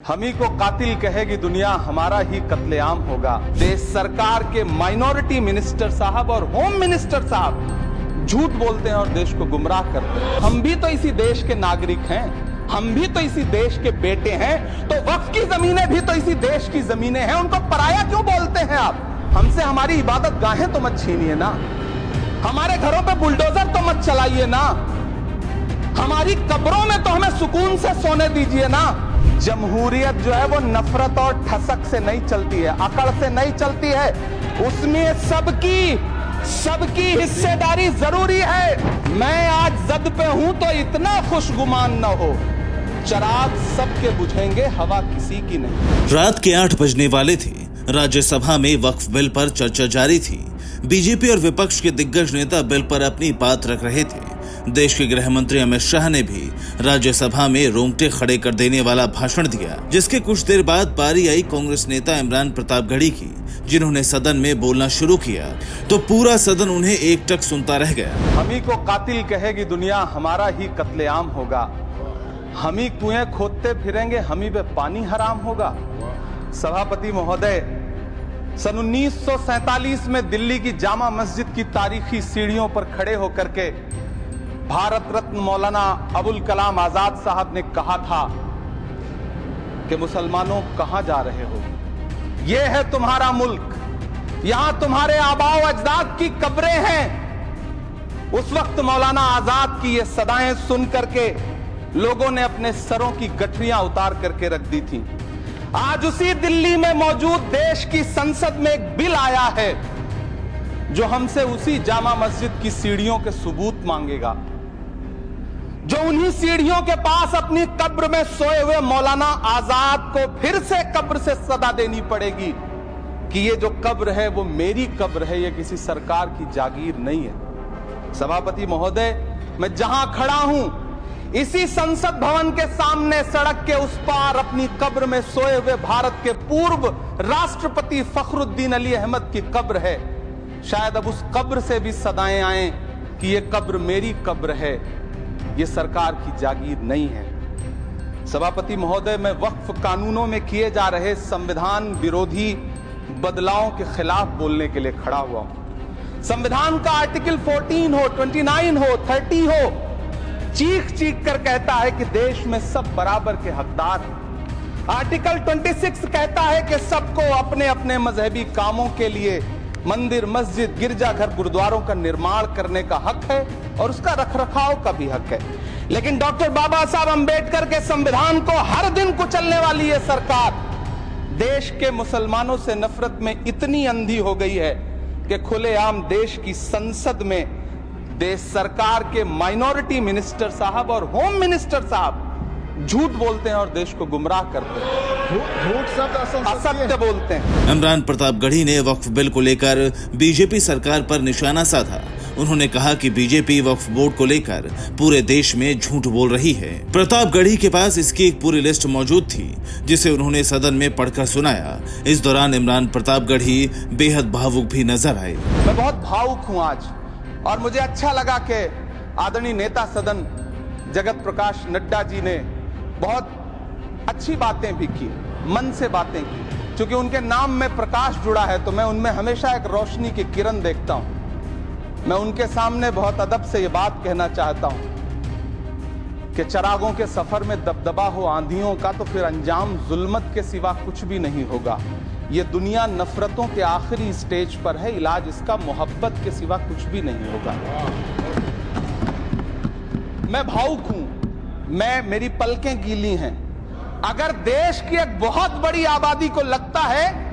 हम ही को कातिल कहेगी दुनिया, हमारा ही कत्लेआम होगा। देश सरकार के माइनॉरिटी मिनिस्टर साहब और होम मिनिस्टर साहब झूठ बोलते हैं और देश को गुमराह करते हैं। हम भी तो इसी देश के नागरिक हैं, हम भी तो इसी देश के बेटे हैं, तो वक्फ की जमीनें भी तो इसी देश की जमीनें हैं। उनको पराया क्यों बोलते हैं आप? हमसे हमारी इबादत गाहें तो मत छीनिए ना, हमारे घरों पे बुलडोजर तो मत चलाइए ना, हमारी कब्रों में तो हमें सुकून से सोने दीजिए ना। जमहूरियत जो है वो नफरत और ठसक से नहीं चलती है, अकड़ से नहीं चलती है, उसमें सबकी हिस्सेदारी जरूरी है। मैं आज जद पे हूं तो इतना खुशगुमान न हो, चराग सबके बुझेंगे, हवा किसी की नहीं। रात के 8 बजने वाले थे। राज्यसभा में वक्फ बिल पर चर्चा जारी थी। बीजेपी और विपक्ष के दिग्गज नेता बिल पर अपनी बात रख रहे थे। देश के गृह मंत्री अमित शाह ने भी राज्यसभा में रोंगटे खड़े कर देने वाला भाषण दिया, जिसके कुछ देर बाद बारी आई कांग्रेस नेता इमरान प्रतापगढ़ी की, जिन्होंने सदन में बोलना शुरू किया तो पूरा सदन उन्हें एकटक सुनता रह गया। हम ही को कातिल कहेगी दुनिया, हमारा ही कत्लेआम होगा। हम ही कुएं खोदते फिरेंगे, हम ही पे पानी हराम होगा। सभापति महोदय, सन 1947 में दिल्ली की जामा मस्जिद की तारीखी सीढ़ियों पर खड़े होकर के भारत रत्न मौलाना अबुल कलाम आजाद साहब ने कहा था कि मुसलमानों कहां जा रहे हो, यह है तुम्हारा मुल्क, यहां तुम्हारे आबाओ अजदाद की कब्रें हैं। उस वक्त मौलाना आजाद की ये सदाएं सुन करके लोगों ने अपने सरों की गठरियां उतार करके रख दी थी। आज उसी दिल्ली में मौजूद देश की संसद में एक बिल आया है जो हमसे उसी जामा मस्जिद की सीढ़ियों के सबूत मांगेगा, जो उन्हीं सीढ़ियों के पास अपनी कब्र में सोए हुए मौलाना आजाद को फिर से कब्र से सदा देनी पड़ेगी कि ये जो कब्र है वो मेरी कब्र है, ये किसी सरकार की जागीर नहीं है। सभापति महोदय, मैं जहां खड़ा हूं इसी संसद भवन के सामने सड़क के उस पार अपनी कब्र में सोए हुए भारत के पूर्व राष्ट्रपति फखरुद्दीन अली अहमद की कब्र है। शायद अब उस कब्र से भी सदाएं आए कि ये कब्र मेरी कब्र है, ये सरकार की जागीर नहीं है। सभापति महोदय, मैं वक्फ कानूनों में किए जा रहे संविधान विरोधी बदलावों के खिलाफ बोलने के लिए खड़ा हुआ हूं। संविधान का आर्टिकल 14 हो, 29 हो, 30 हो, चीख चीख कर कहता है कि देश में सब बराबर के हकदार हैं। आर्टिकल 26 कहता है कि सबको अपने अपने मजहबी कामों के लिए मंदिर, मस्जिद, गिरजाघर, गुरुद्वारों का निर्माण करने का हक है और उसका रखरखाव का भी हक है। लेकिन डॉक्टर बाबा साहब अंबेडकर के संविधान को हर दिन कुचलने वाली ये सरकार देश के मुसलमानों से नफरत में इतनी अंधी हो गई है कि खुलेआम देश की संसद में देश सरकार के माइनॉरिटी मिनिस्टर साहब और होम मिनिस्टर साहब झूठ बोलते हैं और देश को गुमराह करते हैं, झूठ शब्द असत्य बोलते हैं। इमरान प्रतापगढ़ी ने वक्फ बिल को लेकर बीजेपी सरकार पर निशाना साधा। उन्होंने कहा कि बीजेपी वक्फ बोर्ड को लेकर पूरे देश में झूठ बोल रही है। प्रतापगढ़ी के पास इसकी एक पूरी लिस्ट मौजूद थी, जिसे उन्होंने सदन में पढ़कर सुनाया। इस दौरान इमरान प्रतापगढ़ी बेहद भावुक भी नजर आए। मैं बहुत भावुक हूँ आज, और मुझे अच्छा लगा कि आदरणीय नेता सदन जगत प्रकाश नड्डा जी ने बहुत अच्छी बातें भी की, मन से बातें की। क्योंकि उनके नाम में प्रकाश जुड़ा है तो मैं उनमें हमेशा एक रोशनी की किरण देखता हूं। मैं उनके सामने बहुत अदब से ये बात कहना चाहता हूं कि चरागों के सफर में दबदबा हो आंधियों का तो फिर अंजाम जुल्मत के सिवा कुछ भी नहीं होगा। ये दुनिया नफरतों के आखिरी स्टेज पर है, इलाज इसका मोहब्बत के सिवा कुछ भी नहीं होगा। मैं भावुक हूं, मेरी पलकें गीली हैं। अगर देश की एक बहुत बड़ी आबादी को लगता है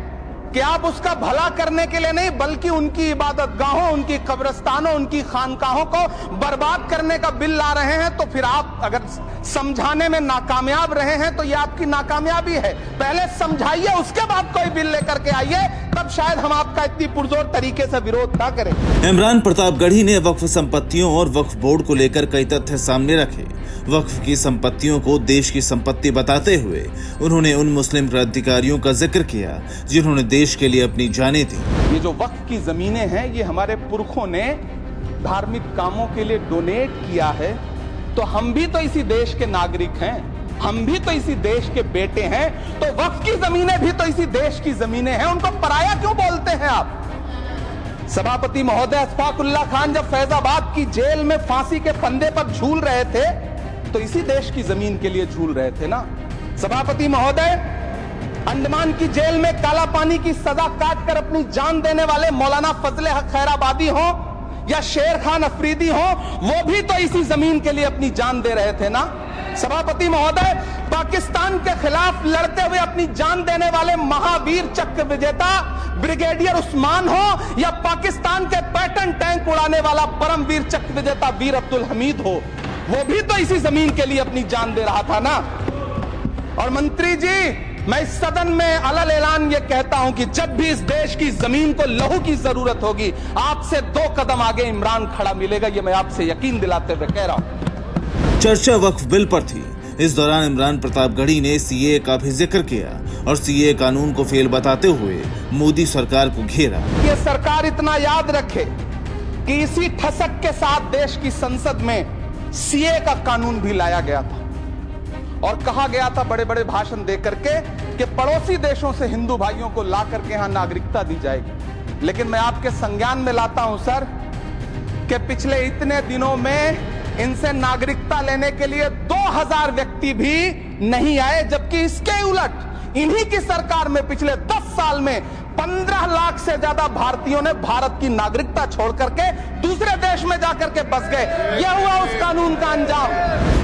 कि आप उसका भला करने के लिए नहीं बल्कि उनकी इबादत गाहों, उनकी कब्रिस्तानों, उनकी खानकाहों को बर्बाद करने का बिल ला रहे हैं, तो फिर आप अगर समझाने में नाकामयाब रहे हैं तो यह आपकी नाकामयाबी है। पहले समझाइए, उसके बाद कोई बिल लेकर के आइए, तब शायद हम आपका इतनी पुरजोर तरीके से विरोध ना करें। इमरान प्रतापगढ़ी ने वक्फ संपत्तियों और वक्फ बोर्ड को लेकर कई तथ्य सामने रखे। वक्फ की संपत्तियों को देश की संपत्ति बताते हुए उन्होंने उन मुस्लिम क्रांतिकारियों का जिक्र किया जिन्होंने देश के लिए अपनी जानें दी। ये जो वक्फ की जमीनें हैं, ये हमारे पुरखों ने धार्मिक कामों के लिए डोनेट किया है, तो हम भी तो इसी देश के नागरिक हैं, हम भी तो इसी देश के बेटे हैं, तो वक्फ की जमीनें भी तो इसी देश की जमीनें हैं, उनको पराया क्यों बोलते हैं आप? सभापति महोदय अशफाकुल्लाह खान जब फैजाबाद की जेल में फांसी के फंदे पर झूल रहे थे तो इसी देश की जमीन के लिए झूल रहे थे ना। सभापति महोदय, अंडमान की जेल में काला पानी की सजा काटकर अपनी जान देने वाले मौलाना फजले हक खैराबादी हो या शेर खान अफरीदी हो, वो भी तो इसी जमीन के लिए अपनी जान दे रहे थे ना। सभापति महोदय, पाकिस्तान के खिलाफ लड़ते हुए अपनी जान देने वाले महावीर चक्र विजेता ब्रिगेडियर उस्मान हो या पाकिस्तान के पैटर्न टैंक उड़ाने वाला परमवीर चक्र विजेता वीर अब्दुल हमीद हो, वो भी तो इसी जमीन के लिए अपनी जान दे रहा था ना। और मंत्री जी, मैं इस सदन में अलग ऐलान ये कहता हूं कि जब भी इस देश की जमीन को लहू की जरूरत होगी, आपसे 2 कदम आगे इमरान खड़ा मिलेगा, ये मैं आपसे यकीन दिलाते हुए कह रहा हूं। चर्चा वक्फ बिल पर थी। इस दौरान इमरान प्रतापगढ़ी ने सीए का भी जिक्र किया और सीए कानून को फेल बताते हुए मोदी सरकार को घेरा। ये सरकार इतना याद रखे कि इसी ठसक के साथ देश की संसद में सीए का कानून भी लाया गया था और कहा गया था बड़े बड़े भाषण देकर के कि पड़ोसी देशों से हिंदू भाइयों को ला करके यहां नागरिकता दी जाएगी। लेकिन मैं आपके संज्ञान में लाता हूं सर कि पिछले इतने दिनों में इनसे नागरिकता लेने के लिए 2000 व्यक्ति भी नहीं आए, जबकि इसके उलट इन्हीं की सरकार में पिछले 10 साल में 15 लाख से ज्यादा भारतीयों ने भारत की नागरिकता छोड़ करके दूसरे देश में जाकर के बस गए। यह हुआ उस कानून का अंजाम।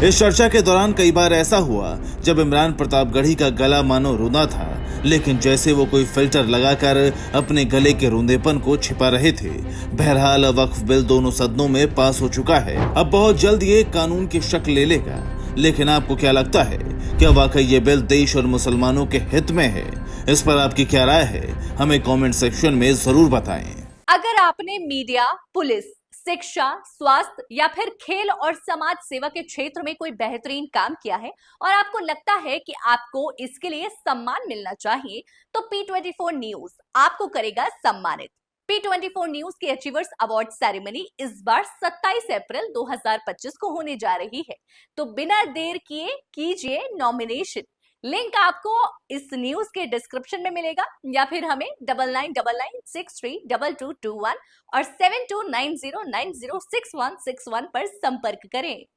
इस चर्चा के दौरान कई बार ऐसा हुआ जब इमरान प्रतापगढ़ी का गला मानो रूंधा था, लेकिन जैसे वो कोई फिल्टर लगाकर अपने गले के रूंधेपन को छिपा रहे थे। बहरहाल वक्फ बिल दोनों सदनों में पास हो चुका है। अब बहुत जल्द ये कानून की शक्ल ले लेगा। लेकिन आपको क्या लगता है, क्या वाकई ये बिल देश और मुसलमानों के हित में है? इस पर आपकी क्या राय है, हमें कमेंट सेक्शन में जरूर बताएं। अगर आपने मीडिया, पुलिस, शिक्षा, स्वास्थ्य या फिर खेल और समाज सेवा के क्षेत्र में कोई बेहतरीन काम किया है और आपको लगता है कि आपको इसके लिए सम्मान मिलना चाहिए, तो P24 न्यूज आपको करेगा सम्मानित। P24 न्यूज की अचीवर्स अवार्ड सेरेमनी इस बार 27 अप्रैल 2025 को होने जा रही है, तो बिना देर किए कीजिए नॉमिनेशन। लिंक आपको इस न्यूज के डिस्क्रिप्शन में मिलेगा या फिर हमें 9999632221 और 7290906161 पर संपर्क करें।